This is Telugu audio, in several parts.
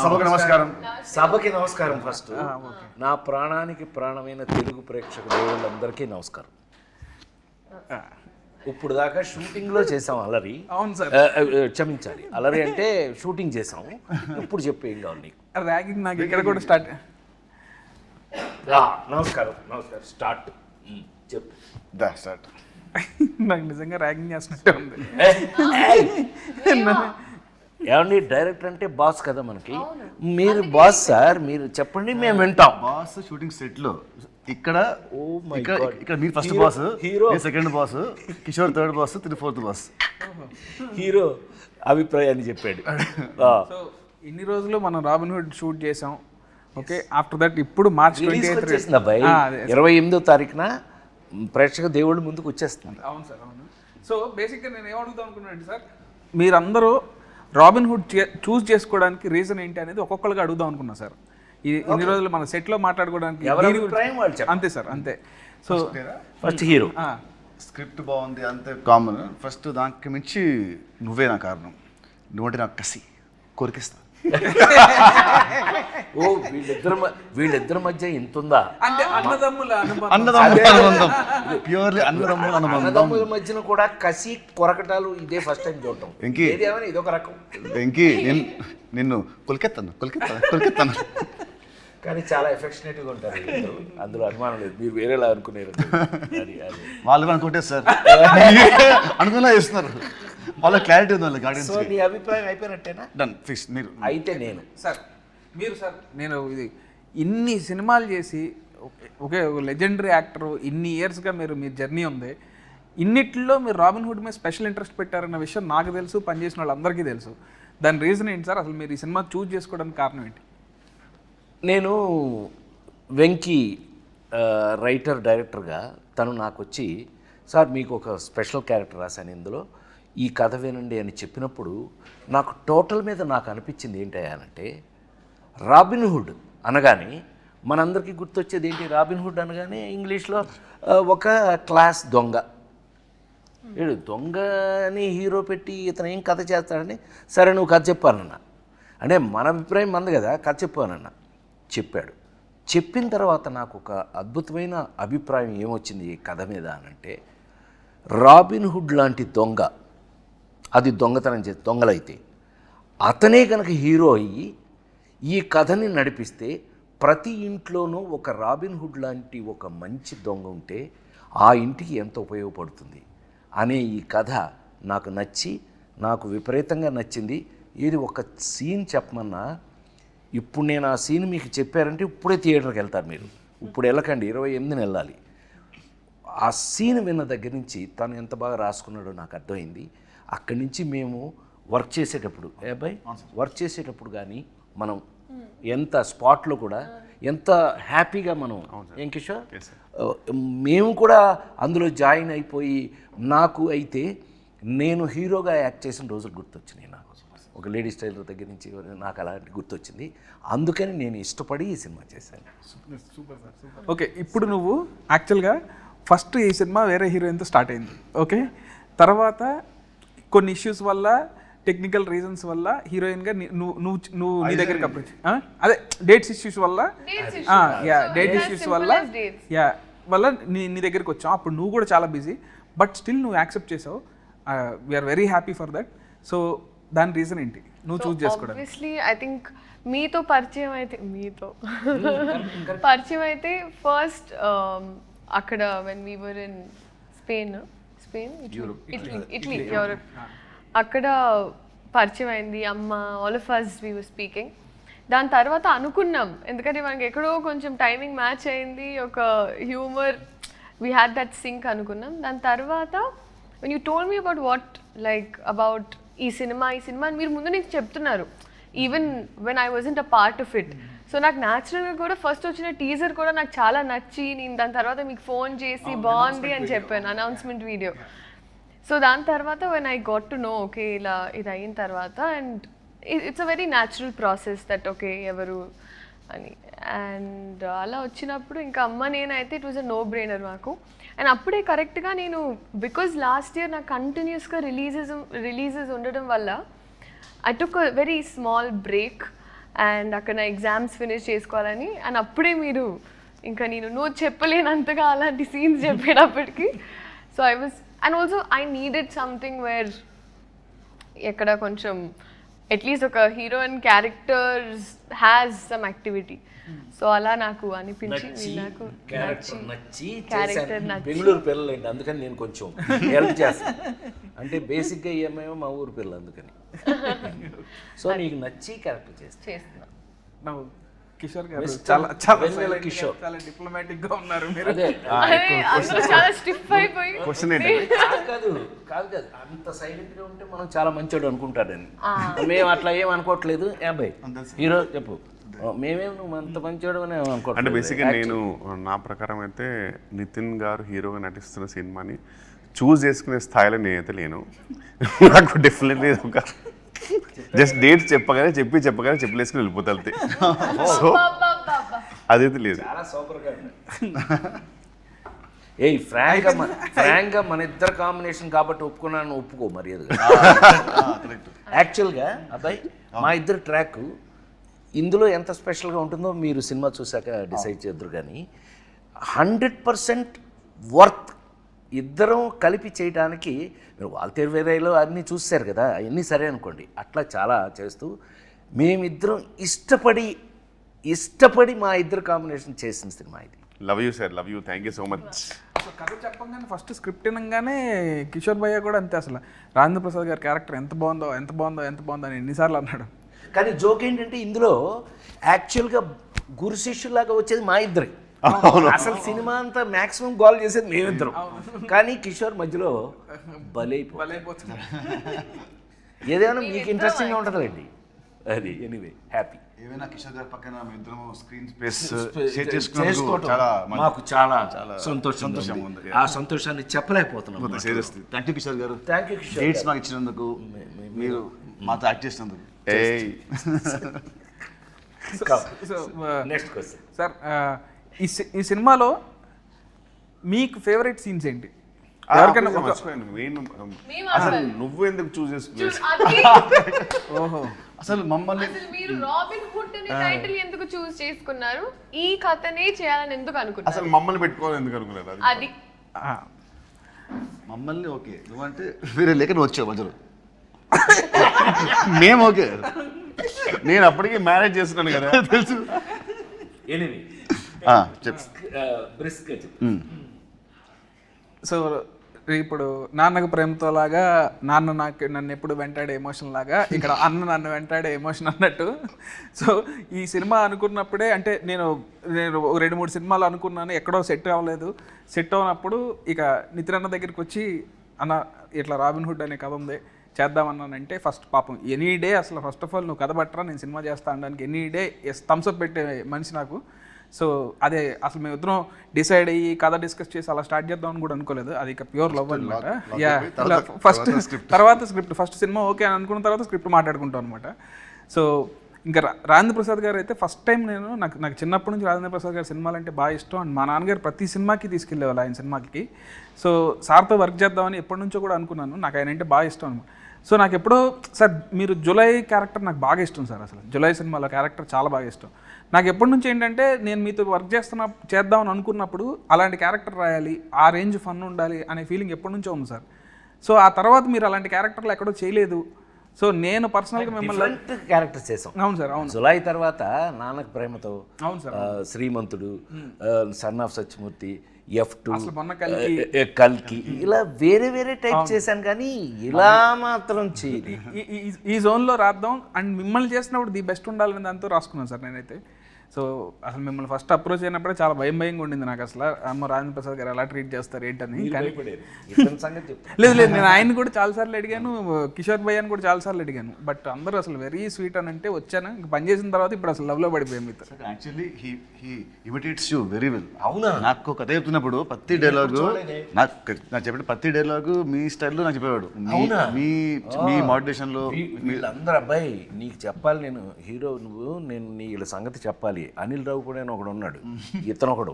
సభకి నమస్కారం. ఫస్ట్ నా ప్రాణానికి ప్రాణమైన తెలుగు ప్రేక్షక దేవుళ్ళందరికీ నమస్కారం. ఇప్పుడు దాకా షూటింగ్లో చేసాం అలరి. అవును సార్, క్షమించాలి, అలరి అంటే షూటింగ్ చేసాం. ఇప్పుడు చెప్పు ఏం కావాలి నీకు? ర్యాగింగ్ నాకు ఇక్కడ కూడా స్టార్ట్. నమస్కారం నమస్కారం. స్టార్ట్ చెప్పు. స్టార్ట్. నాకు నిజంగా ర్యాగింగ్ చేస్తున్నట్టే ఉంది. ఏమండి, డైరెక్టర్ అంటే బాస్ కదా మనకి. మీరు బాస్ సార్, మీరు చెప్పండి మేము వింటాం. బాస్ షూటింగ్ సెట్ లో ఇక్కడ ఇక్కడ మీరు first boss, hero second boss, Kishore third boss, తిని ఫోర్త్ బాస్. హీరో అభిప్రాయాన్ని చెప్పాడు. సో ఇన్ని రోజులు మనం రాబిన్ హుడ్ షూట్ చేసాం. ఓకే, ఆఫ్టర్ దట్ ఇప్పుడు మార్చ్ 28 అబ్బాయి 28వ తారీఖున ప్రేక్షక దేవుళ్ళు ముందుకు వచ్చేస్తుంది. అవును సార్, అవును. సో బేసిక్గా నేను ఏమడుగుతాం అనుకున్నాను సార్, మీరందరూ రాబిన్ హుడ్ చూస్ చేసుకోవడానికి రీజన్ ఏంటి అనేది ఒక్కొక్కరికి అడుగుదాం అనుకున్నా సార్. ఇన్ని రోజులు మన సెట్లో మాట్లాడుకోవడానికి అంతే సార్, అంతే. సో ఫస్ట్ హీరో స్క్రిప్ట్ బాగుంది అంతే కామన్. ఫస్ట్ దానికి మించి నువ్వే నా కారణం. నువ్వంటే నాకు కసి, కోరికిస్తా. ఓ వీళ్ళిద్దరి మధ్య ఎంత ఉందా? అంటే అన్నదమ్ముల అనుబంధం, ప్యూర్లీ అన్నదమ్ముల మధ్యన కూడా కసి కొరకటాలు ఇదే ఫస్ట్ టైం చూడటం. ఇదొక రకం. వెంకీ నిన్ను కొలికెత్తాను కానీ చాలా ఎఫెక్షనేట్గా ఉంటారు అందులో, అనుమానం లేదు. మీరు వేరేలా అనుకునేరు. వాళ్ళు అనుకుంటే సార్ అనుకున్నా చేస్తున్నారు. వాళ్ళ క్లారిటీ ఉంది వాళ్ళ గార్డెన్స్. సో నీ అభిప్రాయం అయిపోయినట్టేనా? Done, fix. మీరు అయితే నేను సార్, మీరు సార్, నేను ఇది ఇన్ని సినిమాలు చేసి ఒకే లెజెండరీ యాక్టర్, ఇన్ని ఇయర్స్గా మీ జర్నీ ఉంది. ఇన్నిట్లో మీరు రాబిన్ హుడ్ మీద స్పెషల్ ఇంట్రెస్ట్ పెట్టారన్న విషయం నాకు తెలుసు, పనిచేసిన వాళ్ళందరికీ తెలుసు. దాని రీజన్ ఏంటి సార్? అసలు మీరు ఈ సినిమా చూస్ చేసుకోవడానికి కారణం ఏంటి? నేను వెంకీ రైటర్ డైరెక్టర్గా తను నాకు వచ్చి, సార్ మీకు ఒక స్పెషల్ క్యారెక్టర్ రాశాను ఇందులో, ఈ కథ వినండి అని చెప్పినప్పుడు నాకు టోటల్ మీద నాకు అనిపించింది ఏంటంటే, రాబిన్ హుడ్ అనగానే మనందరికీ గుర్తొచ్చేది ఏంటి? రాబిన్ హుడ్ అనగానే ఇంగ్లీష్లో ఒక క్లాస్ దొంగ. వీడు దొంగని హీరో పెట్టి ఇతను ఏం కథ చేస్తాడని, సరే నువ్వు కథ చెప్పానన్నా, అంటే మన అభిప్రాయం మంది కదా, కథ చెప్పానన్నా. చెప్పాడు. చెప్పిన తర్వాత నాకు ఒక అద్భుతమైన అభిప్రాయం ఏమొచ్చింది ఈ కథ మీద అనంటే, రాబిన్ హుడ్ లాంటి దొంగ, అది దొంగతనం చేసి దొంగలైతే అతనే కనుక హీరో అయ్యి ఈ కథని నడిపిస్తే ప్రతి ఇంట్లోనూ ఒక రాబిన్ హుడ్ లాంటి ఒక మంచి దొంగ ఉంటే ఆ ఇంటికి ఎంత ఉపయోగపడుతుంది అనే ఈ కథ నాకు నచ్చి, నాకు విపరీతంగా నచ్చింది. ఏది ఒక సీన్ చెప్పమన్నా, ఇప్పుడు నేను ఆ సీన్ మీకు చెప్పారంటే ఇప్పుడే థియేటర్కి వెళ్తారు మీరు. ఇప్పుడు వెళ్ళకండి, 28న వెళ్ళాలి. ఆ సీన్ విన్న దగ్గర నుంచి తను ఎంత బాగా రాసుకున్నాడో నాకు అర్థమైంది. అక్కడి నుంచి మేము వర్క్ చేసేటప్పుడు, వర్క్ చేసేటప్పుడు కానీ మనం ఎంత స్పాట్లో కూడా ఎంత హ్యాపీగా మనం, ఏం కిషోర్, మేము కూడా అందులో జాయిన్ అయిపోయి, నాకు అయితే నేను హీరోగా యాక్ట్ చేసిన రోజులు గుర్తొచ్చినాయి. నాకు ఒక లేడీ స్టైలర్ దగ్గర నుంచి నాకు అలాంటి గుర్తొచ్చింది. అందుకని నేను ఇష్టపడి ఈ సినిమా చేశాను. Super sir, super. ఓకే, ఇప్పుడు నువ్వు యాక్చువల్గా ఫస్ట్ ఈ సినిమా వేరే హీరోయిన్తో స్టార్ట్ అయింది. ఓకే, తర్వాత కొన్ని ఇష్యూస్ వల్ల, టెక్నికల్ రీజన్స్ వల్ల హీరోయిన్గా నువ్వు నీ దగ్గరికి అప్రోచ్, అదే డేట్స్ ఇష్యూస్ వల్ల, డేట్ ఇష్యూస్ వల్ల నీ దగ్గరికి వచ్చావు. అప్పుడు నువ్వు కూడా చాలా బిజీ, బట్ స్టిల్ నువ్వు యాక్సెప్ట్ చేసావు. We are very happy for that. So దాని రీజన్ ఏంటి నువ్వు చూస్ చేసుకోవడం? ఆబ్వియస్లీ ఐ థింక్ మీతో పరిచయం అయితే ఫస్ట్ అక్కడ when we were in Italy Europe, అక్కడ పరిచయం అయింది. అమ్మ, all of us we were speaking. దాని తర్వాత అనుకున్నాం, ఎందుకంటే మనకి ఎక్కడో కొంచెం టైమింగ్ మ్యాచ్ అయింది, ఒక humour, we had that sync అనుకున్నాం. దాని తర్వాత when you told me about ఈ సినిమా అని మీరు ముందు నుంచి చెప్తున్నారు, even when I wasn't a part of it. So నాకు న్యాచురల్గా కూడా ఫస్ట్ వచ్చిన టీజర్ కూడా నాకు చాలా నచ్చి, నేను దాని తర్వాత మీకు ఫోన్ చేసి బాగుంది అని చెప్పాను, అనౌన్స్మెంట్ వీడియో. సో దాని తర్వాత when I got to know, okay ఇలా ఇది అయిన తర్వాత, and it's a very natural process that okay ఎవరు అని. అండ్ అలా వచ్చినప్పుడు ఇంకా అమ్మ నేనైతే it was a no brainer మాకు. అండ్ అప్పుడే కరెక్ట్గా నేను, బికాజ్ లాస్ట్ ఇయర్ నాకు కంటిన్యూస్గా రిలీజెస్ ఉండడం వల్ల I took a very small break and అక్కడ నా ఎగ్జామ్స్ ఫినిష్ చేసుకోవాలని అండ్ అప్పుడే మీరు ఇంకా నేను నువ్వు చెప్పలేనంతగా అలాంటి సీన్స్ చెప్పేటప్పటికి so I was and also I needed something where ఎక్కడ కొంచెం అట్లీస్ట్ ఒక heroine characters has some activity so అలా నాకు అనిపించి నాకు నచ్చి క్యారెక్టర్ నచ్చి బెంగళూరు పిల్లలండి అందుకని నేను కొంచెం హెల్ప్ చేస్తాను అంటే బేసిక్గా ఏమేమో మా ఊరు పిల్లలు అందుకని సో నీకు నచ్చి క్యారెక్టర్ చేస్తున్నా నవ్వు కిషోర్ గారు చాలా చాలా వెన్నెల కిషోర్. చాలా డిప్లొమాటిక్ గా ఉన్నారు మీరు. అదే అందరూ చాలా స్టిఫ్ అయిపోయి క్వశ్చన్ ఏంటి కాదు అంత సైలెంట్ గా ఉంటే మనం చాలా మంచోడు అనుకుంటాడని మేము అట్లా ఏం అనుకోవట్లేదు అబ్బాయి హీరో చెప్పు మేమేం నువ్వు అంత మంచోడు అని అంటే అనుకోవట్లేదు బేసిక్గా నేను నా ప్రకారం అయితే నితిన్ గారు హీరోగా నటిస్తున్న సినిమాని చూస్ చేసుకునే స్థాయిలో నేనైతే లేను. నాకు డెఫినెట్లీ ఒక జస్ట్ డేట్స్ చెప్పగానే చెప్పలేసుకుని వెళ్ళిపోతా అంతే. సో అదైతే లేదు. చాలా సూపర్ గా ఏయ్ ఫ్రాంక్గా మన ఇద్దరు కాంబినేషన్ కాబట్టి ఒప్పుకున్నాను ఒప్పుకో మర్యాదగా యాక్చువల్గా అబ్బాయి మా ఇద్దరు ట్రాక్ ఇందులో ఎంత స్పెషల్గా ఉంటుందో మీరు సినిమా చూసాక డిసైడ్ చేద్దరు కానీ 100% వర్త్ ఇద్దరం కలిపి చేయడానికి మీరు వాల్తేరు వేరేలో అన్నీ చూశారు కదా అవన్నీ సరే అనుకోండి అట్లా చాలా చేస్తూ మేమిద్దరం ఇష్టపడి మా ఇద్దరు కాంబినేషన్ చేసిన సినిమా ఇది. Love you sir, love you, thank you so much. కథ చెప్పంగానే ఫస్ట్ స్క్రిప్ట్ వినగానే కిషోర్ భయ్య కూడా అంతే అసలు రాజేంద్ర ప్రసాద్ గారి క్యారెక్టర్ ఎంత బాగుందో అని ఎన్నిసార్లు అన్నాడు. కానీ జోక్ ఏంటంటే ఇందులో యాక్చువల్గా గురు శిష్యులాగా వచ్చేది మా ఇద్దరే. అసలు సినిమా అంతా మాక్సిమం గోల్ చేసేది మేమిద్దరం. కానీ కిషోర్ మధ్యలో బలైపోతుంది. ఏదైనా మీకు ఇంట్రెస్టింగ్గా ఉంటుందండి అది. ఎనీవే హ్యాపీ ఏమైనా కిషోర్ గారి పక్కన మేము ఇద్దరం స్క్రీన్ స్పేస్ చేసుకోవటం మాకు చాలా సంతోషం ఉంది. ఆ సంతోషాన్ని చెప్పలేకపోతున్నాం. థ్యాంక్ యూ కిషోర్ గారు, థ్యాంక్ యూ కిషోర్. డేట్స్ మాకు ఇచ్చినందుకు, మీరు మాతో యాక్ట్ చేసినందుకు. నెక్స్ట్ క్వశ్చన్ సార్, ఈ సినిమాలో మీకు ఫేవరెట్ సీన్స్ ఏంటి? ఎవరికైనా అసలు నువ్వు ఎందుకు చూస్ చేసుకున్నావు? ఓహో, అసలు మమ్మల్ని మీరు రాబిన్ హుడ్ అనే టైటిల్ ఎందుకు చూస్ చేసుకున్నారు? ఈ కథనే చేయాలని ఎందుకు అనుకున్నారు? అసలు మమ్మల్ని పెట్టుకోవాలి ఎందుకు అనుకున్నారు? అది మమ్మల్ని ఓకే నువ్వంటే వేరే లేక నువ్వు వచ్చావు మధ్యలో. మేము ఓకే, నేను అప్పటికే మ్యారేజ్ చేస్తున్నాను కదా తెలుసు. ఎనీవే చెప్పు. బ్రిస్క్ సో ఇప్పుడు నాన్నకు ప్రేమతో లాగా నాన్న నన్ను ఎప్పుడు వెంటాడే ఎమోషన్ లాగా ఇక్కడ అన్న నన్ను వెంటాడే ఎమోషన్ అన్నట్టు. సో ఈ సినిమా అనుకున్నప్పుడే అంటే నేను 2-3 సినిమాలు అనుకున్నాను, ఎక్కడో సెట్ అవ్వలేదు. సెట్ అవునప్పుడు ఇక నితిన్ అన్న దగ్గరికి వచ్చి అన్న ఇట్లా రాబిన్ హుడ్ అనే కథ ఉంది చేద్దామన్నానంటే ఫస్ట్ పాపం ఎనీ డే అసలు ఫస్ట్ ఆఫ్ ఆల్ నువ్వు కథ పట్టరా నేను సినిమా చేస్తా అనడానికి ఎనీ డే థమ్స్అప్ పెట్టే మనిషి నాకు. సో అదే అసలు మేము ఇద్దరం డిసైడ్ అయ్యి కథ డిస్కస్ చేసి అలా స్టార్ట్ చేద్దామని కూడా అనుకోలేదు. అది ఇక ప్యూర్ లవ్ అనమాట. తర్వాత స్క్రిప్ట్ ఫస్ట్ సినిమా ఓకే అని అనుకున్న తర్వాత స్క్రిప్ట్ మాట్లాడుకుంటాం అనమాట. సో ఇంకా రాజేంద్ర ప్రసాద్ గారు అయితే ఫస్ట్ టైం నాకు చిన్నప్పటి నుంచి రాజేంద్ర ప్రసాద్ గారి సినిమాలు అంటే బాగా ఇష్టం. అండ్ మా నాన్నగారు ప్రతి సినిమాకి తీసుకెళ్ళేవాళ్ళు ఆయన సినిమాకి. సో సార్తో వర్క్ చేద్దామని ఎప్పటి నుంచో కూడా అనుకున్నాను. నాకు ఆయన అంటే బాగా ఇష్టం అనమాట. సో నాకు ఎప్పుడో సార్ మీరు జులై క్యారెక్టర్ నాకు బాగా ఇష్టం సార్. అసలు జులై సినిమాలో క్యారెక్టర్ చాలా బాగా ఇష్టం నాకు. ఎప్పటి నుంచి ఏంటంటే నేను మీతో వర్క్ చేద్దామని అనుకున్నప్పుడు అలాంటి క్యారెక్టర్ రాయాలి, ఆ రేంజ్ ఫన్ ఉండాలి అనే ఫీలింగ్ ఎప్పటి నుంచో ఉంది సార్. సో ఆ తర్వాత మీరు అలాంటి క్యారెక్టర్లు ఎక్కడో చేయలేదు. సో నేను పర్సనల్గా మిమ్మల్ని క్యారెక్టర్ చేసాం. అవును సార్, అవును. జులై తర్వాత నాన్నకు ప్రేమతో, అవును sir, Srimanthudu, son of Satyamurthy, F2, కల్కి, ఇలా వేరే టైప్ చేశాను కానీ ఇలా మాత్రం చేయదు. ఈ జోన్లో రాద్దాం అండ్ మిమ్మల్ని చేసినప్పుడు ది బెస్ట్ ఉండాలని దాంతో రాసుకున్నాను సార్ నేనైతే. సో అసలు మిమ్మల్ని ఫస్ట్ అప్రోచ్ అయినప్పుడే చాలా భయంగా ఉండింది నాకు. అసలు అమ్మ రాజేంద్ర ప్రసాద్ గారు ఎలా ట్రీట్ చేస్తారు ఏంటని. లేదు నేను ఆయన కూడా చాలాసార్లు అడిగాను, కిషోర్ భయ్యాని కూడా చాలాసార్లు అడిగాను. బట్ అందరూ అసలు వెరీ స్వీట్ అని అంటే వచ్చాను. ఇంక పని చేసిన తర్వాత ఇప్పుడు అసలు లవ్లో పడిపోయాం మీతో. Actually he imitates you very well. అవునా, నాకు కథ చెప్తున్నప్పుడు ప్రతి డైలాగు నాకు చెప్పిన ప్రతి డైలాగు మీ స్టైల్లో నాకు చెప్పేవాడు. మీ మాడ్యులేషన్లో వీళ్ళందరూ అబ్బాయి నీకు చెప్పాలి, నేను హీరో నువ్వు, నేను వీళ్ళ సంగతి చెప్పాలి. అనిల్ రావు కూడా ఒకడు ఉన్నాడు, ఇతను ఒకడు,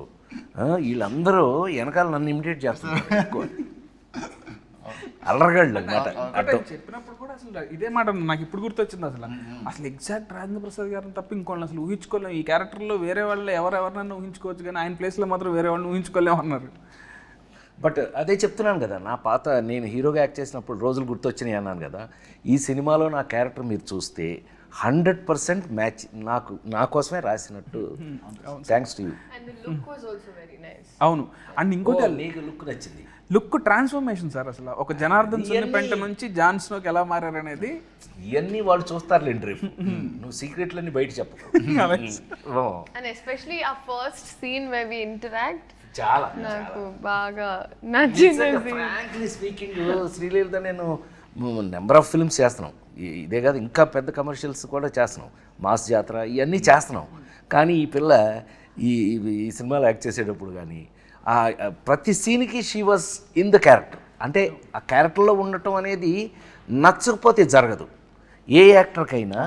వీళ్ళందరూ వెనకాల నన్ను ఇమిటేట్ చేస్తున్నారు. అల్లరగాళ్ళు అనమాట. చెప్పినప్పుడు కూడా అసలు ఇదే మాట నాకు ఇప్పుడు గుర్తొచ్చింది అసలు ఎగ్జాక్ట్ రాజేంద్ర ప్రసాద్ గారిని తప్ప ఇంకోళ్ళని అసలు ఊహించుకోలేము. ఈ క్యారెక్టర్లో వేరే వాళ్ళు ఎవరెవరినైనా ఊహించుకోవచ్చు, కానీ ఆయన ప్లేస్లో మాత్రం వేరే వాళ్ళని ఊహించుకోలేము అన్నారు. బట్ అదే చెప్తున్నాను కదా, నా పాత నేను హీరోగా యాక్ట్ చేసినప్పుడు రోజులు గుర్తొచ్చినాయి అన్నాను కదా. ఈ సినిమాలో నా క్యారెక్టర్ మీరు చూస్తే 100% మ్యాచ్ నా కోసమే రాసినట్టు. Thanks to you. And the look was also very nice. అవును. అండ్ ఇంకోటి నీకు లుక్ నచ్చింది. లుక్ ట్రాన్స్ఫర్మేషన్ సార్, అసలు ఒక జనార్దన్ సున్నిపెంట నుంచి జాన్ స్నోకి ఎలా మారారనేది ఇవన్నీ వాళ్ళు చూస్తారులేండి రేపు. నువ్వు సీక్రెట్లన్నీ బయట చెప్పు. And especially our first scene where we interact, చాలా నాకు బాగా నచ్చింది. ఫ్రాంక్లీ స్పీకింగ్ శ్రీలీలతో నేను నెంబర్ ఆఫ్ ఫిల్మ్స్ చేస్తున్నాం. ఇదే కాదు, ఇంకా పెద్ద కమర్షియల్స్ కూడా చేస్తున్నాం, మాస్ జాతర ఇవన్నీ చేస్తున్నాం. కానీ ఈ పిల్ల ఈ ఈ సినిమాలో యాక్ట్ చేసేటప్పుడు కానీ ప్రతి సీన్కి she was in the character. అంటే ఆ క్యారెక్టర్లో ఉండటం అనేది నచ్చకపోతే జరగదు. ఏ యాక్టర్కైనా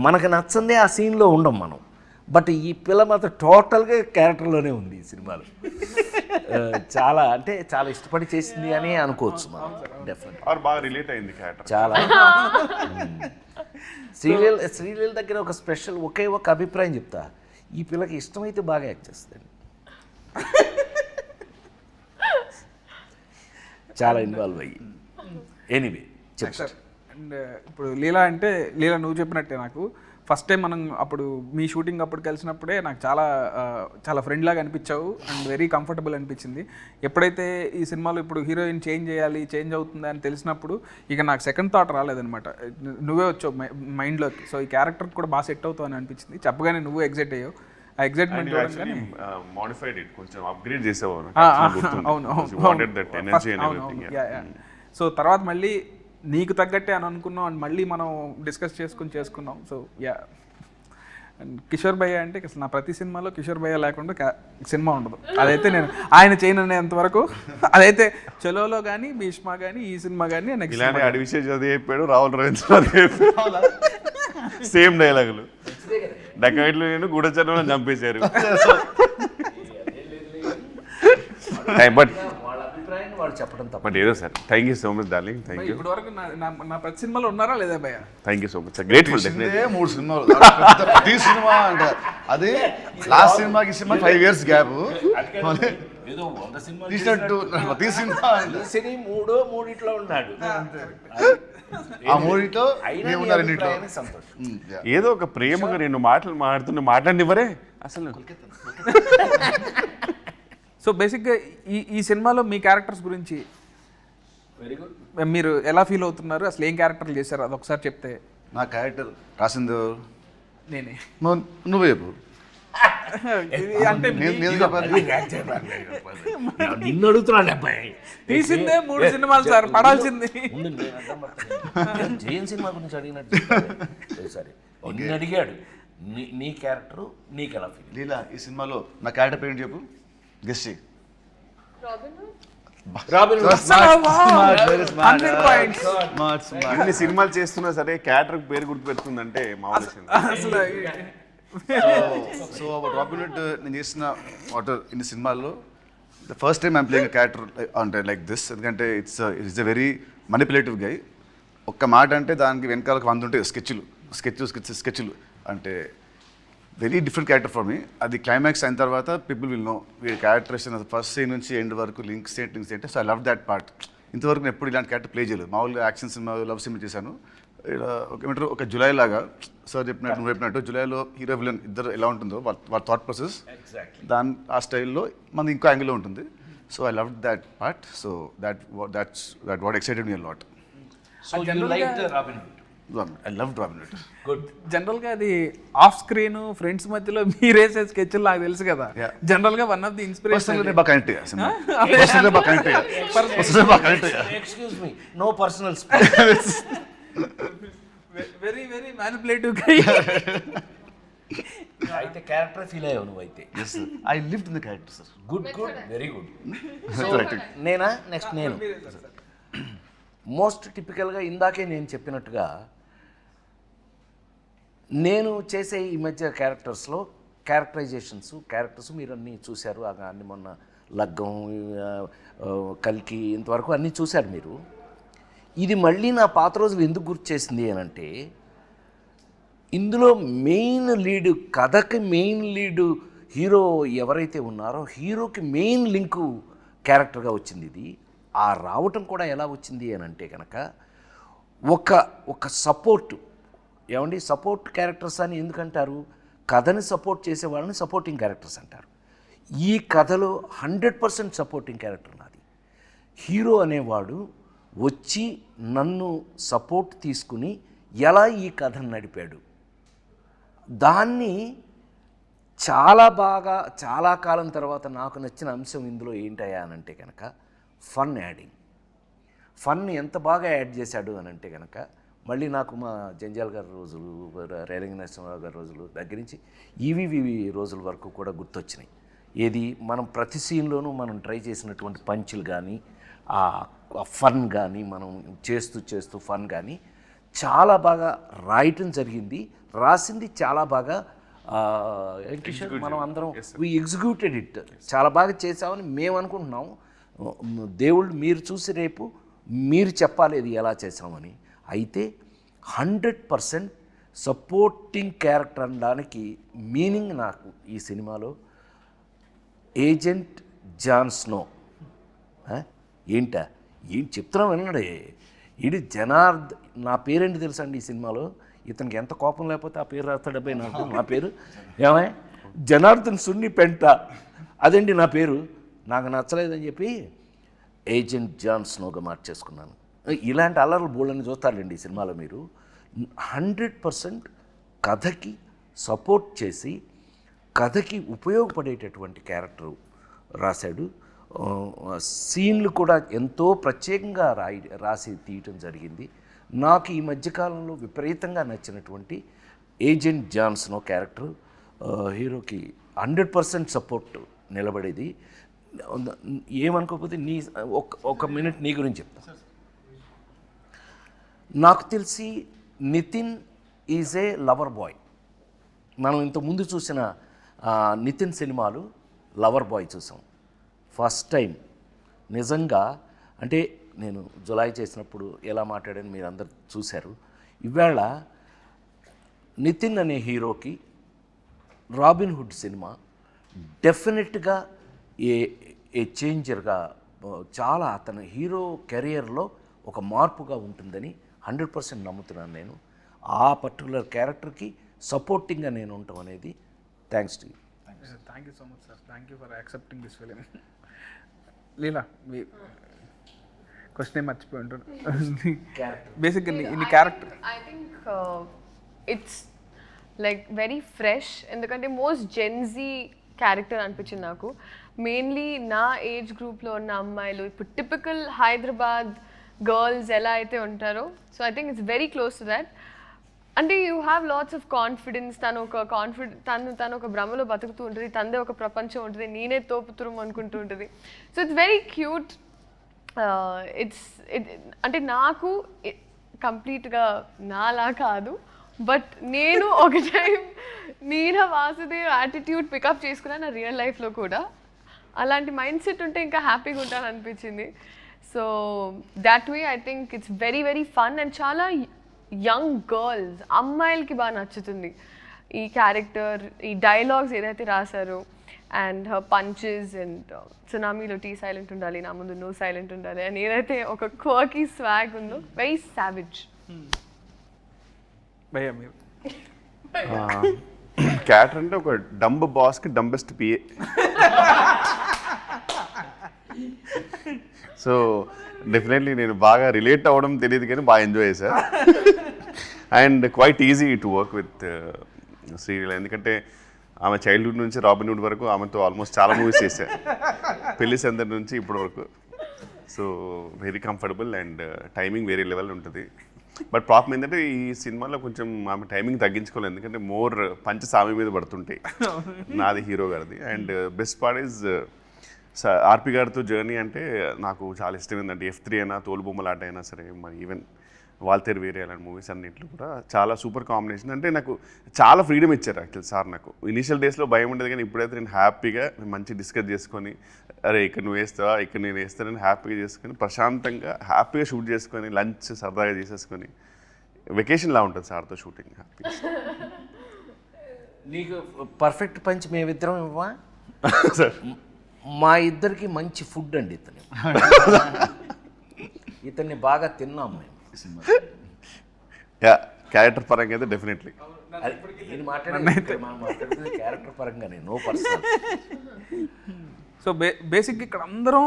మనకు నచ్చందే ఆ సీన్లో ఉండం మనం. బట్ ఈ పిల్ల మాత్రం టోటల్గా క్యారెక్టర్లోనే ఉంది ఈ సినిమాలో. చాలా అంటే చాలా ఇష్టపడి చేసింది అని అనుకోవచ్చు మనం. డెఫినెట్ బాగా రిలేట్ అయింది క్యారెక్టర్ చాలా. శ్రీలీల దగ్గర ఒక స్పెషల్ ఒకే ఒక అభిప్రాయం చెప్తా, ఈ పిల్లకి ఇష్టమైతే బాగా యాక్ట్ చేస్తుంది. చాలా ఇన్వాల్వ్ అయ్యి. Anyway sir. అండ్ ఇప్పుడు లీలా అంటే లీలా నువ్వు చెప్పినట్టే నాకు ఫస్ట్ టైం మనం అప్పుడు మీ షూటింగ్ అప్పుడు కలిసినప్పుడే నాకు చాలా ఫ్రెండ్ లాగా అనిపించావు అండ్ వెరీ కంఫర్టబుల్ అనిపించింది. ఎప్పుడైతే ఈ సినిమాలో ఇప్పుడు హీరోయిన్ చేంజ్ అవుతుంది అని తెలిసినప్పుడు ఇక నాకు సెకండ్ థాట్ రాలేదనమాట. నువ్వే వచ్చావు మైండ్లోకి. సో ఈ క్యారెక్టర్ కూడా బాగా సెట్ అవుతావు అని అనిపించింది. చెప్పగానే నువ్వు ఎగ్జైట్ అయ్యావు. ఆ ఎగ్జైట్మెంట్ మోడిఫైడ్ ఇట్ కొంచెం అప్గ్రేడ్ చేసావు. సో తర్వాత మళ్ళీ నీకు తగ్గట్టే అని అనుకున్నాం అండ్ మళ్ళీ మనం డిస్కస్ చేసుకున్నాం. So yeah. అండ్ కిషోర్ భయ్య అంటే అసలు నా ప్రతి సినిమాలో కిషోర్ భయ్య లేకుండా సినిమా ఉండదు. అదైతే నేను ఆయన చేయనంత వరకు అదైతే చలోలో కానీ భీష్మ కానీ ఈ సినిమా కానీ ఇలానే అడివిషయం చదివి చెప్పాడు, రాహుల్ రవీంద్ర సేమ్ డైలాగులు. డకాయిట్లు నేను గూఢచర్మలో చంపేశారు. బట్ వాళ్ళు చెప్పడం తప్ప. బట్ ఏదో sir, thank you so much darling. Thank you. ఇప్పటి వరకు నా ప్రతి సినిమాలో ఉన్నారా లేదా భయ్య? Thank you so much. Grateful. 3 సినిమాలు ప్రతి సినిమా అంటే అదే లాస్ట్ సినిమాకి 5 years గ్యాప్ ఏదో 100 సినిమాలు తీసినట్టు ప్రతి సినిమా సినీ మూడిట్లో ఉన్నాడు. ఆ మూడిట్లో ఉన్నారు రెండిట్లో. సంతోషం. ఏదో ఒక ప్రేమగా రెండు మాటలు మాట్లాడినివ్వరే అసలు. సో బేసిక్గా ఈ సినిమాలో మీ క్యారెక్టర్స్ గురించి వెరీ గుడ్. మీరు ఎలా ఫీల్ అవుతున్నారు, అసలు ఏం క్యారెక్టర్లు చేశారు అది ఒకసారి చెప్తే. నా క్యారెక్టర్ రాసింది నేనే. నువ్వే చెప్పు. అంటే నేను చెప్పాలి. నిన్ను అడుగుతున్నాను అబ్బాయి. తీసిందే 3 సినిమాలు సార్, పడాల్సింది. జయన్ సినిమా గురించి అడిగినట్టు సరే నిన్ను అడిగాడు. నీ క్యారెక్టర్ నీకు ఎలా ఫీల్? లీలా, ఈ సినిమాలో నా క్యారెక్టర్ పేరు చెప్పు, గెస్ చేయి. అన్ని సినిమాలు చేస్తున్నా సరే క్యారెక్టర్ పేరు గుర్తు పెడుతుందంటే మామూలు. సో రాబిన్ హుడ్ నేను చేసిన ఇన్ని సినిమాల్లో the first time I'm playing character అంటే లైక్ దిస్. ఎందుకంటే it's a very manipulative guy. ఒక్క మాట అంటే దానికి వెనకాల 100 ఉంటాయి స్కెచ్లు అంటే very different character for me. అది క్లైమాక్స్ అయిన తర్వాత people will know we characterisation first scene నుంచి ఎండ్ వరకు లింక్స్ ఏంటి. So I love that part. ఇంతవరకు నేను ఎప్పుడు ఇలాంటి క్యారెక్టర్ ప్లే చేయలేదు. మామూలుగా యాక్షన్ సినిమా, లవ్ సినిమా చేశాను. ఏమంటారు ఒక జులై లాగా సార్ చెప్పినట్టు, నువ్వు చెప్పినట్టు జులైలో హీరో విలన్ ఇద్దరు ఎలా ఉంటుందో వాళ్ళ థాట్ ప్రాసెస్ దాని ఆ స్టైల్లో మనది ఇంకో యాంగిల్లో ఉంటుంది. So I love that part. So that's what excited me a lot. So you liked Robin Hood? I loved Robin Hood. Good. జనరల్గా అది ఆఫ్ స్క్రీన్ ఫ్రెండ్స్ మధ్యలో మీరేసే స్కెచ్లు నాకు తెలుసు కదా. జనరల్గా one of the inspiration. Excuse me, no personal very very manipulative guy. అయితే క్యారెక్టర్ ఫీల్ అయ్యావు నువ్వు అయితే. Yes, sir. I lived in the character, sir. Good very good. Correct. నేనా నెక్స్ట్ నేను మోస్ట్ టిపికల్గా ఇందాకే నేను చెప్పినట్టుగా నేను చేసే ఈ మధ్య క్యారెక్టర్స్లో క్యారెక్టర్స్ మీరు అన్నీ చూశారు. అన్ని మొన్న లగ్గం, కల్కి ఇంతవరకు అన్నీ చూశారు మీరు. ఇది మళ్ళీ నా పాత రోజులు ఎందుకు గుర్తు చేసింది అని అంటే, ఇందులో మెయిన్ లీడు, కథకి మెయిన్ లీడు హీరో ఎవరైతే ఉన్నారో హీరోకి మెయిన్ లింకు క్యారెక్టర్గా వచ్చింది ఇది. ఆ రావటం కూడా ఎలా వచ్చింది అని అంటే కనుక ఒక సపోర్టు, ఏమండి సపోర్ట్ క్యారెక్టర్స్ అని ఎందుకంటారు? కథని సపోర్ట్ చేసే వాళ్ళని సపోర్టింగ్ క్యారెక్టర్స్ అంటారు. ఈ కథలో 100% సపోర్టింగ్ క్యారెక్టర్ నాది. హీరో అనేవాడు వచ్చి నన్ను సపోర్ట్ తీసుకుని ఎలా ఈ కథను నడిపాడు, దాన్ని చాలా బాగా చాలా కాలం తర్వాత నాకు నచ్చిన అంశం ఇందులో ఏంటయ్యా అని అంటే కనుక ఫన్ యాడింగ్. ఫన్ ఎంత బాగా యాడ్ చేశాడు అని అంటే కనుక మళ్ళీ నాకు మా జంజాల్ గారి రోజులు, రేలంగి నరసింహరావు గారి రోజులు దగ్గర నుంచి ఈవీవి రోజుల వరకు కూడా గుర్తొచ్చినాయి. ఏది మనం ప్రతి సీన్లోనూ మనం ట్రై చేసినటువంటి పంచులు కానీ, ఆ ఫన్ కానీ, మనం చేస్తూ ఫన్ కానీ చాలా బాగా రాయటం జరిగింది. రాసింది చాలా బాగా కిషోర్, మనం అందరం వీ ఎగ్జిక్యూటెడ్ ఇట్, చాలా బాగా చేసామని మేము అనుకుంటున్నాం. దేవుళ్ళు మీరు చూసి రేపు మీరు చెప్పాలి ఇది ఎలా చేసామని. అయితే 100% సపోర్టింగ్ క్యారెక్టర్ అనడానికి మీనింగ్ నాకు ఈ సినిమాలో ఏజెంట్ జాన్ స్నో. ఏంటా ఏం చెప్తున్నాం విన్నాడే, ఇది నా పేరేంటి తెలుసా అండి ఈ సినిమాలో? ఇతనికి ఎంత కోపం లేకపోతే ఆ పేరు రాస్తాడబ్బాయి నాకు. నా పేరు ఏమై జనార్దన్ సున్ని పెంట, అదండి నా పేరు. నాకు నచ్చలేదని చెప్పి ఏజెంట్ జాన్ స్నోగా మార్చేసుకున్నాను. ఇలాంటి అల్లర్లు బోళ్ళని చూస్తారండి ఈ సినిమాలో మీరు. 100% కథకి సపోర్ట్ చేసి కథకి ఉపయోగపడేటటువంటి క్యారెక్టర్ రాశాడు. సీన్లు కూడా ఎంతో ప్రత్యేకంగా రాసి తీయటం జరిగింది. నాకు ఈ మధ్యకాలంలో విపరీతంగా నచ్చినటువంటి ఏజెంట్ జాన్ స్నో క్యారెక్టర్ హీరోకి 100% సపోర్ట్ నిలబడేది. ఏమనుకోకపోతే ఒక మినిట్ నీ గురించి చెప్తా. నాకు తెలిసి Nithiin is a lover boy. మనం ఇంతకుముందు చూసిన నితిన్ సినిమాలు లవర్ బాయ్ చూసాం. ఫస్ట్ టైం నిజంగా అంటే నేను జులై చేసినప్పుడు ఎలా మాట్లాడాను మీరు అందరు చూశారు. ఇవాళ నితిన్ అనే హీరోకి రాబిన్ హుడ్ సినిమా డెఫినెట్గా ఏ చేంజర్గా, చాలా అతని హీరో కెరియర్లో ఒక మార్పుగా ఉంటుందని 100% నమ్ముతున్నాను నేను. ఆ పర్టికులర్ క్యారెక్టర్కి సపోర్టింగ్గా నేను ఉండటం అనేది thanks to you. Thank you so much sir. Thank you for accepting this film. Leela, me question మర్చిపోయి ఉంటాను. బేసిక్గా ఇన్ని character I think it's like very fresh. ఎందుకంటే మోస్ట్ జెన్జీ క్యారెక్టర్ అనిపించింది నాకు. మెయిన్లీ నా ఏజ్ గ్రూప్లో ఉన్న అమ్మాయిలు, ఇప్పుడు టిపికల్ హైదరాబాద్ గర్ల్స్ ఎలా అయితే ఉంటారో, so I think it's very close to that. అంటే you have lots of confidence. తను ఒక భ్రమలో బతుకుతూ ఉంటుంది, తనదే ఒక ప్రపంచం ఉంటుంది, నేనే తోపుతురం అనుకుంటూ ఉంటుంది. So it's very cute. అంటే నాకు కంప్లీట్గా నాలా కాదు, బట్ నేను ఒక టైం మీరా వాసుదేవ్ యాటిట్యూడ్ పికప్ చేసుకున్నాను నా రియల్ లైఫ్లో కూడా. అలాంటి మైండ్ సెట్ ఉంటే ఇంకా హ్యాపీగా ఉంటాను అనిపించింది. So that way I think it's very very fun and చాలా యంగ్ గర్ల్స్, అమ్మాయిలకి బాగా నచ్చుతుంది ఈ క్యారెక్టర్. ఈ డైలాగ్స్ ఏదైతే రాశారో అండ్ హర్ పంచెస్ అండ్ సునామీలో టీ సైలెంట్ ఉండాలి, నా ముందు నో సైలెంట్ ఉండాలి అని ఏదైతే ఒక క్వర్కీ స్వాగ్ ఉందో, వెరీ సావిజ్. భయ్యా మీరు క్యారెక్టర్ అంటే ఒక డంబ్ బాస్కి డంబెస్ట్ పిఏ. సో డెఫినెట్లీ నేను బాగా రిలేట్ అవ్వడం తెలియదు కానీ బాగా ఎంజాయ్ చేశా. And quiet easy to work with Sreeleela, ఎందుకంటే ఆమె చైల్డ్హుడ్ నుంచి రాబిన్హుడ్ వరకు ఆమెతో ఆల్మోస్ట్ చాలా మూవీస్ చేశా, పెళ్లి సందడి నుంచి ఇప్పటి వరకు. So very comfortable and timing వేరే లెవెల్ ఉంటుంది. బట్ ప్రాబ్లం ఏంటంటే ఈ సినిమాలో కొంచెం ఆమె టైమింగ్ తగ్గించుకోలేదు, ఎందుకంటే మోర్ పంచెస్ ఆమె మీద పడుతుంటాయి, నాది హీరో గారిది. అండ్ బెస్ట్ పార్ట్ ఈజ్ ఆర్పి గారితో జర్నీ అంటే నాకు చాలా ఇష్టం. ఏంటంటే F3 అయినా, తోలుబొమ్మలాట అయినా సరే, మరి ఈవెన్ వాల్తేరు వేరే అలాంటి మూవీస్ అన్నింటిలో కూడా చాలా సూపర్ కాంబినేషన్. అంటే నాకు చాలా ఫ్రీడమ్ ఇచ్చారు యాక్చువల్ సార్. నాకు ఇనీషియల్ డేస్లో భయం ఉండేది, కానీ ఇప్పుడైతే నేను హ్యాపీగా మంచి డిస్కస్ చేసుకొని, అరే ఇక్కడ నువ్వు వేస్తావా, ఇక్కడ నేను వేస్తానని హ్యాపీగా చేసుకొని, ప్రశాంతంగా హ్యాపీగా షూట్ చేసుకొని, లంచ్ సరదాగా చేసేసుకొని, వెకేషన్లా ఉంటుంది సార్తో షూటింగ్ హ్యాపీగా. నీకు పర్ఫెక్ట్ పంచ్ మేమిద్దరం ఇవ్వా సార్ మా ఇద్దరికి మంచి ఫుడ్ అండి ఇతన్ని బాగా తిన్నాం మేము. యా క్యారెక్టర్ పరంగా అయితే డెఫినెట్లీ. నేను మాట్లాడేది క్యారెక్టర్ పరంగానే, నో పర్సనల్. సో బేసిక్గా ఇక్కడ అందరం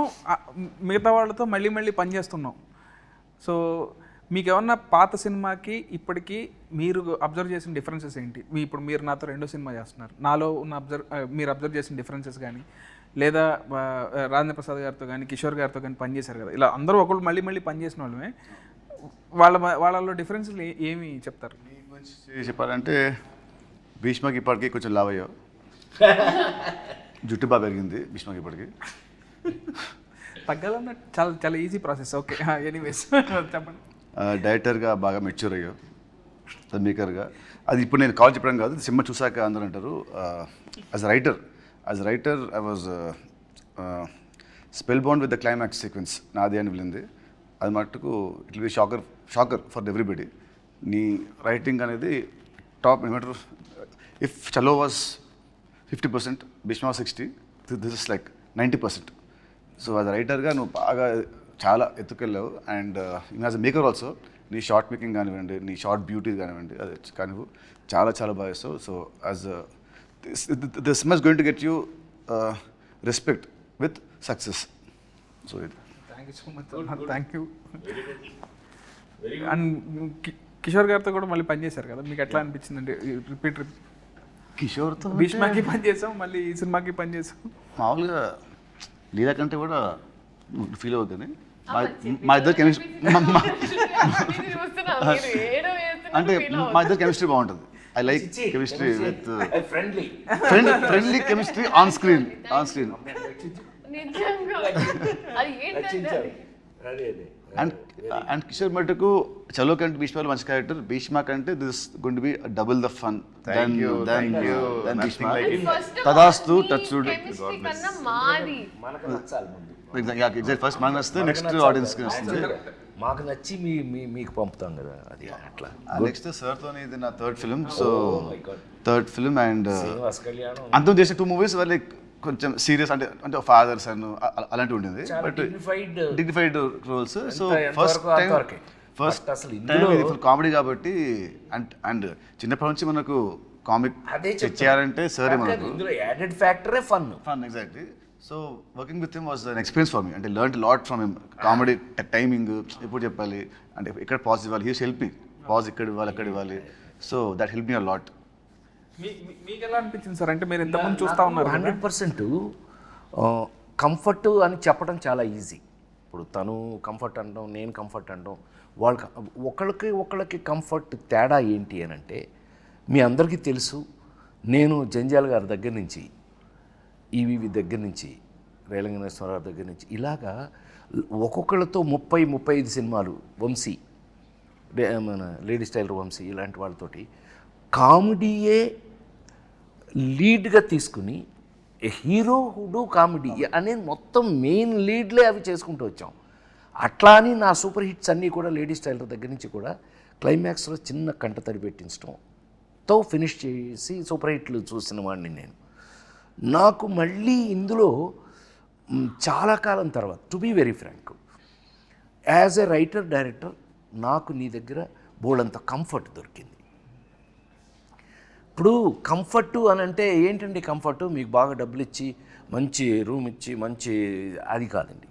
మిగతా వాళ్ళతో మళ్ళీ మళ్ళీ పనిచేస్తున్నాం. సో మీకు ఏమన్నా పాత సినిమాకి ఇప్పటికీ మీరు అబ్జర్వ్ చేసిన డిఫరెన్సెస్ ఏంటి? ఇప్పుడు మీరు నాతో 2వ సినిమా చేస్తున్నారు, నాలో ఉన్న మీరు అబ్జర్వ్ చేసిన డిఫరెన్సెస్ కానీ, లేదా రాజేంద్ర ప్రసాద్ గారితో కానీ కిషోర్ గారితో కానీ పనిచేశారు కదా, ఇలా అందరూ ఒకళ్ళు మళ్ళీ మళ్ళీ పనిచేసిన వాళ్ళమే, వాళ్ళలో డిఫరెన్స్లు ఏమి చెప్తారు? నీ గురించి చెప్పాలంటే భీష్మకి ఇప్పటికీ కొంచెం లావ్ అయ్యావు, జుట్టు బాగా పెరిగింది భీష్మకి ఇప్పటికి. తగ్గాలన్న చాలా చాలా ఈజీ ప్రాసెస్. ఓకే ఎనీవేస్ చెప్పండి. డైరెక్టర్గా బాగా మెచ్యూర్ అయ్యావు, మేకర్గా. అది ఇప్పుడు నేను కాల్ చెప్పడం కాదు, సినిమా చూసాక అందరూ అంటారు. As writer I was spell bound with the climax sequence నాది అని వెళ్ళింది. అది మట్టుకు it will be shocker for everybody. నీ రైటింగ్ అనేది టాప్. ఏమంటారు, if Chalo was 50%, Bheeshma 60, this is like 90%. So as రైటర్గా నువ్వు బాగా చాలా ఎత్తుకెళ్ళావు. And as a maker also నీ షార్ట్ మేకింగ్ కానివ్వండి, నీ షార్ట్ బ్యూటీ కానివ్వండి, అది కానివ్వు చాలా చాలా బాగా చేస్తావు. So as this cinema is going to get you respect with success. So ఇది. Thank you so much. Thank you. And Kishore గారితో కూడా మళ్ళీ పనిచేశారు కదా, మీకు ఎట్లా అనిపించింది? అంటే రిపీట్ కిషోర్తో భీష్మకి పనిచేసాం, మళ్ళీ ఈ సినిమాకి పనిచేసాం. మామూలుగా లీలా కంటే కూడా ఫీల్ అవుతుంది. మా ఇద్దరు కెమిస్ట్రీ అంటే మా ఇద్దరు కెమిస్ట్రీ బాగుంటుంది. I like chemistry with friendly chemistry on screen. And Kishore మటుకు చలో కంటే భీష్మలో మంచి క్యారెక్టర్, భీష్మ కంటే this going to be double the fun then Bheeshma. తదాస్తు టచ్వుడ్. ఫస్ట్ మనకు వస్తే నెక్స్ట్ ఆడియన్స్కి వస్తుంది. మాకు నచ్చి మీకు పంపుతాం కదా, అది అట్లా. నెక్స్ట్ సార్తో ఇది నా third film. So third film and కళ్యాణం అంతం చేసిన 2 మూవీస్ వల్ల కొంచెం సీరియస్, అంటే ఫాదర్స్ అండ్ అలాంటివి ఉండింది, but dignified roles. So first అసలు టైం ఫుల్ కామెడీ కాబట్టి. అండ్ చిన్నప్పటి నుంచి మనకు కామిక్ చేయాలంటే సరే మనకు యాడెడ్ ఫ్యాక్టరే fun. Exactly. So working with him was an experience for me. అంటే learn lot from him. Comedy timing ఎప్పుడు చెప్పాలి, అంటే ఎక్కడ పాజ్ ఇవ్వాలి, హీ హెల్ప్ మీ. పాజ్ ఇక్కడ ఇవ్వాలి, అక్కడ ఇవ్వాలి. So that help me a lot. మీకు ఎలా అనిపించింది సార్? అంటే మీరు ఎంతమంది చూస్తూ ఉన్నారు? 100% కంఫర్ట్ అని చెప్పడం చాలా ఈజీ. ఇప్పుడు తను కంఫర్ట్ అనడం, నేను కంఫర్ట్ అనడం, ఒకళ్ళకి కంఫర్ట్ తేడా ఏంటి అని అంటే, మీ అందరికీ తెలుసు, నేను జంజాల్ గారి దగ్గర నుంచి, ఈవీవి దగ్గర నుంచి, రేలంగనేశ్వరరావు దగ్గర నుంచి, ఇలాగా ఒక్కొక్కళ్ళతో 30-35 సినిమాలు, వంశీ, మన లేడీస్ టైలర్ వంశీ, ఇలాంటి వాళ్ళతోటి కామెడీయే లీడ్గా తీసుకుని హీరో హుడు కామెడీ అనే మొత్తం మెయిన్ లీడ్లే అవి చేసుకుంటూ వచ్చాం. అట్లా అని నా సూపర్ హిట్స్ అన్నీ కూడా లేడీస్ టైలర్ దగ్గర నుంచి కూడా క్లైమాక్స్లో చిన్న కంట తడి పెట్టించడంతో ఫినిష్ చేసి సూపర్ హిట్లు చూసిన వాడిని నేను. నాకు మళ్ళీ ఇందులో చాలా కాలం తర్వాత, to be very frank, as a writer director నాకు నీ దగ్గర బోల్డంత కంఫర్ట్ దొరికింది. ఇప్పుడు కంఫర్టు అని అంటే ఏంటండి కంఫర్టు? మీకు బాగా డబ్బులు ఇచ్చి మంచి రూమ్ ఇచ్చి మంచి, అది కాదండి.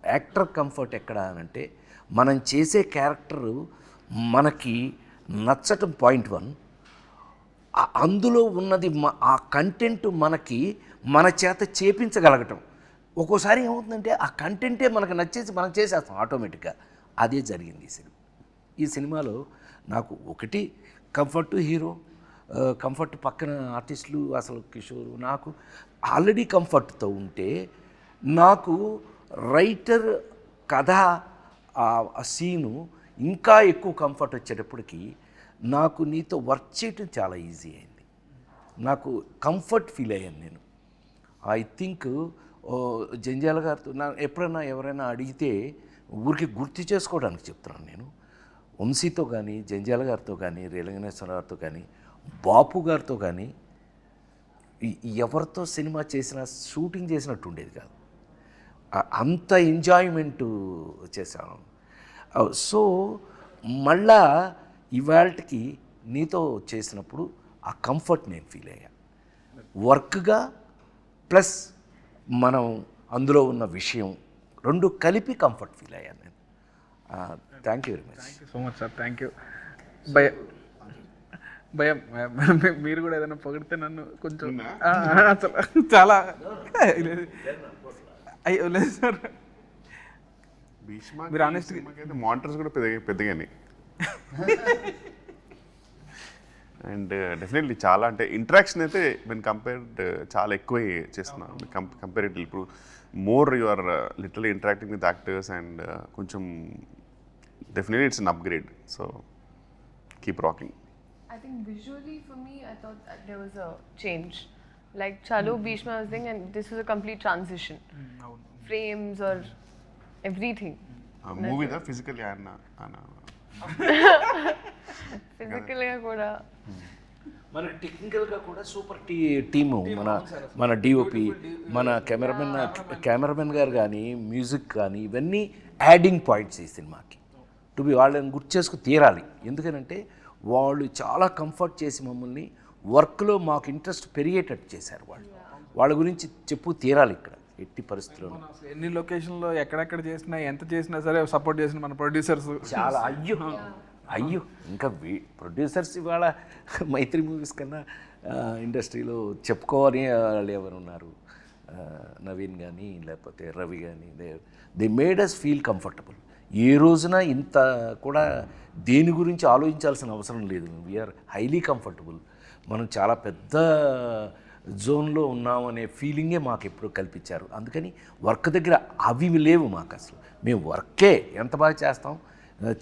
యాక్టర్ కంఫర్ట్ ఎక్కడ అని అంటే, మనం చేసే క్యారెక్టరు మనకి నచ్చటం పాయింట్ 1, అందులో ఉన్నది ఆ కంటెంట్ మనకి మన చేత చేపించగలగటం. ఒక్కోసారి ఏమవుతుందంటే ఆ కంటెంటే మనకు నచ్చేసి మనం చేసేస్తాం ఆటోమేటిక్గా. అదే జరిగింది ఈ సినిమాలో. నాకు ఒకటి కంఫర్ట్ హీరో, కంఫర్ట్ పక్కన ఆర్టిస్టులు, అసలు కిషోర్, నాకు ఆల్రెడీ కంఫర్ట్తో ఉంటే, నాకు రైటర్ కథ ఆ సీను ఇంకా ఎక్కువ కంఫర్ట్ వచ్చేటప్పటికి నాకు నీతో వర్క్ చేయటం చాలా ఈజీ అయింది. నాకు కంఫర్ట్ ఫీల్ అయ్యాను నేను. ఐ థింక్ జంజాల గారితో ఎప్పుడైనా ఎవరైనా అడిగితే ఊరికి గుర్తు చేసుకోవడానికి చెప్తున్నాను నేను. వంశీతో కానీ, జంజాల గారితో కానీ, రేలంగనేశ్వర గారితో కానీ, బాపు గారితో కానీ ఎవరితో సినిమా చేసినా షూటింగ్ చేసినట్టు ఉండేది కాదు. అంత ఎంజాయ్మెంట్ చేశాను. సో మళ్ళా ఇవాళకి నీతో చేసినప్పుడు ఆ కంఫర్ట్ నేను ఫీల్ అయ్యా. వర్క్గా ప్లస్ మనం అందులో ఉన్న విషయం రెండు కలిపి కంఫర్ట్ ఫీల్ అయ్యాను నేను. Thank you very much. Thank you so much sir. Thank you. భయం మీరు కూడా ఏదైనా పొగిడితే నన్ను కొంచెం అసలు చాలా అయ్యో లేదు సార్. భీష్మ మీరు honest అయితే మానిటర్స్ కూడా పెద్దగానే అండ్ డెఫినెట్లీ చాలా అంటే ఇంటరాక్షన్ అయితే వెన్ కంపేర్డ్ చాలా ఎక్కువ చేస్తున్నాను కంపేరిటివ్. ఇప్పుడు more you are literally interacting with actors and కొంచెం definitely it's an upgrade. So keep rocking. I think visually for me, I thought that there was a change. Like Chalo Bhishma was thing, and this was a complete transition. Frames or everything. మూవీదా ఫిజికల్లీ ఆయన Physically కూడా. మన టెక్నికల్గా కూడా సూపర్ టీము. మన డిఓపి, మన కెమెరామెన్ గారు కానీ, మ్యూజిక్ కానీ, ఇవన్నీ యాడింగ్ పాయింట్స్ ఈ సినిమాకి. టు బి వాళ్ళని గుర్తు చేసుకు తీరాలి. ఎందుకనంటే వాళ్ళు చాలా కంఫర్ట్ చేసి మమ్మల్ని వర్క్లో మాకు ఇంట్రెస్ట్ పెరిగేటట్టు చేశారు. వాళ్ళ గురించి చెప్పు తీరాలి ఇక్కడ ఎట్టి పరిస్థితుల్లో. ఎన్ని లొకేషన్లో ఎక్కడెక్కడ చేసినా ఎంత చేసినా సరే సపోర్ట్ చేసిన మన ప్రొడ్యూసర్స్ చాలా అయ్యో ఇంకా ప్రొడ్యూసర్స్ ఇవాళ మైత్రి మూవీస్ కన్నా ఇండస్ట్రీలో చెప్పుకోవాలి వాళ్ళు ఎవరు ఉన్నారు. నవీన్ కానీ లేకపోతే రవి కానీ they made us feel comfortable. ఏ రోజున ఇంత కూడా దేని గురించి ఆలోచించాల్సిన అవసరం లేదు. We are highly comfortable. మనం చాలా పెద్ద జోన్లో ఉన్నామనే ఫీలింగే మాకు ఎప్పుడు కల్పించారు. అందుకని వర్క్ దగ్గర అవి లేవు మాకు అసలు. మేము వర్కే ఎంత బాగా చేస్తాం.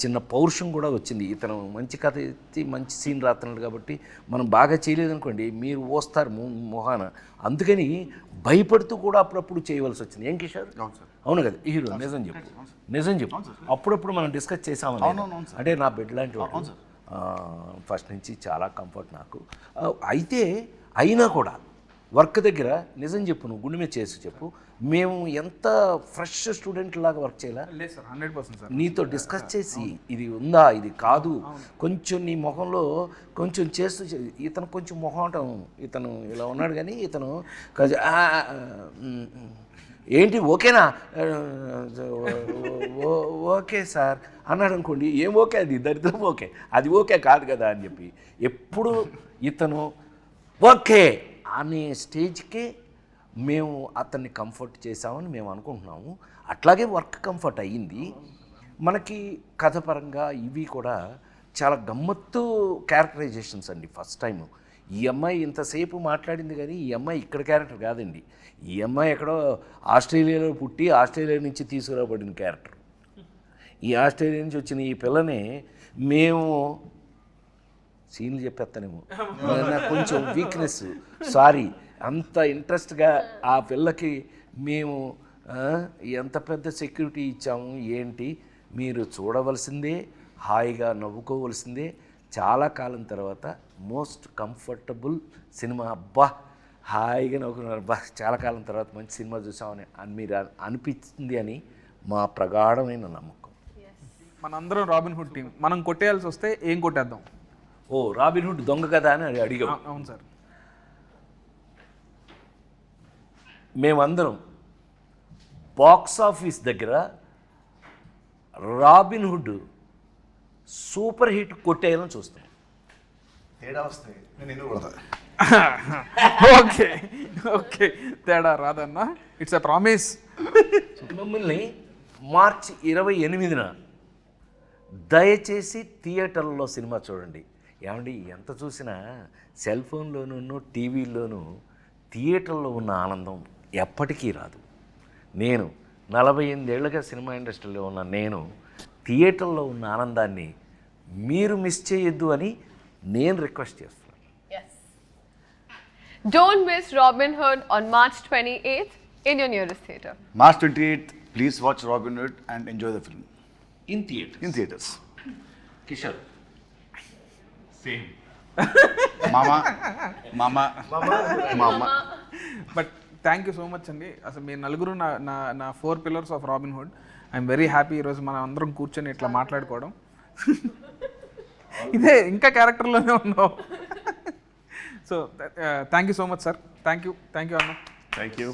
చిన్న పౌరుషం కూడా వచ్చింది. ఇతను మంచి కథ ఎత్తి మంచి సీన్ రాస్తున్నాడు కాబట్టి మనం బాగా చేయలేదనుకోండి మీరు వస్తారు మొహాన. అందుకని భయపడుతూ కూడా అప్పుడప్పుడు చేయవలసి వచ్చింది. ఏం కిషోర్? అవును కదా హీరో? నిజం చెప్పు. అప్పుడప్పుడు మనం డిస్కస్ చేసామని. అంటే నా బెడ్ లాంటి వాడు ఫస్ట్ నుంచి చాలా కంఫర్ట్ నాకు. అయితే అయినా కూడా వర్క్ దగ్గర నిజం చెప్పు, నువ్వు గుండె మీద చేసి చెప్పు, మేము ఎంత ఫ్రెష్ స్టూడెంట్ లాగా వర్క్ చేయాలా? లేదు సార్, 100% సార్. నీతో డిస్కస్ చేసి ఇది ఉందా ఇది కాదు కొంచెం నీ మొహంలో కొంచెం చేస్తూ ఇతను కొంచెం మొహం ఇతను ఇలా ఉన్నాడు కానీ ఇతను ఏంటి ఓకేనా ఓకే సార్ అన్నాడు అనుకోండి. ఏం ఓకే అది దరిద్రం ఓకే, అది ఓకే కాదు కదా అని చెప్పి ఎప్పుడు ఇతను ఓకే అనే స్టేజ్కే మేము అతన్ని కంఫర్ట్ చేసామని మేము అనుకుంటున్నాము. అట్లాగే వర్క్ కంఫర్ట్ అయ్యింది మనకి. కథ పరంగా ఇవి కూడా చాలా గమ్మత్తు క్యారెక్టరైజేషన్స్ అండి. ఫస్ట్ టైం ఈ అమ్మాయి ఇంతసేపు మాట్లాడింది కానీ ఈ అమ్మాయి ఇక్కడ క్యారెక్టర్ కాదండి. ఈ అమ్మాయి ఎక్కడో ఆస్ట్రేలియాలో పుట్టి ఆస్ట్రేలియా నుంచి తీసుకురాబడిన క్యారెక్టర్. ఈ ఆస్ట్రేలియా నుంచి వచ్చిన ఈ పిల్లని మేము సీన్లు చెప్పేస్తానేమో, నాకు కొంచెం వీక్నెస్, సారీ. అంత ఇంట్రెస్ట్గా ఆ పిల్లకి మేము ఎంత పెద్ద సెక్యూరిటీ ఇచ్చాము ఏంటి మీరు చూడవలసిందే, హాయిగా నవ్వుకోవలసిందే. చాలా కాలం తర్వాత మోస్ట్ కంఫర్టబుల్ సినిమా. అబ్బా హాయిగా నవ్వుకున్నారు, అబ్బా చాలా కాలం తర్వాత మంచి సినిమా చూసామని మీరు అనిపించింది అని మా ప్రగాఢమైన నమ్మకం. మనందరం రాబిన్ హుడ్ టీం. మనం కొట్టేయాల్సి వస్తే ఏం కొట్టేద్దాం? ఓ రాబిన్ హుడ్ దొంగ కదా అని అడిగాం. అవును సార్. మేమందరం బాక్స్ ఆఫీస్ దగ్గర రాబిన్ హుడ్ సూపర్ హిట్ కొట్టేయాలని చూస్తాం. తేడా వస్తాయి నేను ఎందుకు కొడతా? ఓకే ఓకే, తేడా రాదన్నా, ఇట్స్ ఎ ప్రామిస్. మిమ్మల్ని మార్చి 28న దయచేసి థియేటర్లో సినిమా చూడండి. ఏమండి ఎంత చూసినా సెల్ ఫోన్లోనూ టీవీల్లోనూ థియేటర్లో ఉన్న ఆనందం ఎప్పటికీ రాదు. నేను 48 ఏళ్ళుగా సినిమా ఇండస్ట్రీలో ఉన్న నేను థియేటర్లో ఉన్న ఆనందాన్ని మీరు మిస్ చేయొద్దు అని నేను రిక్వెస్ట్ చేస్తున్నాను. Don't miss Robin Hood on March 28th in your nearest theatre. March 28th, please watch Robin Hood and enjoy the film in theatre. in theaters. Kishore Mama, mama. మా అమ్మ but thank you so much అండి. అసలు మీ నలుగురు నా 4 pillars of robin hood. I'm very happy ఈరోజు మనం అందరం కూర్చొని ఇట్లా మాట్లాడుకోవడం. ఇదే ఇంకా క్యారెక్టర్లోనే ఉన్నావు. So thank you so much sir. Thank you అన్న. Thank you.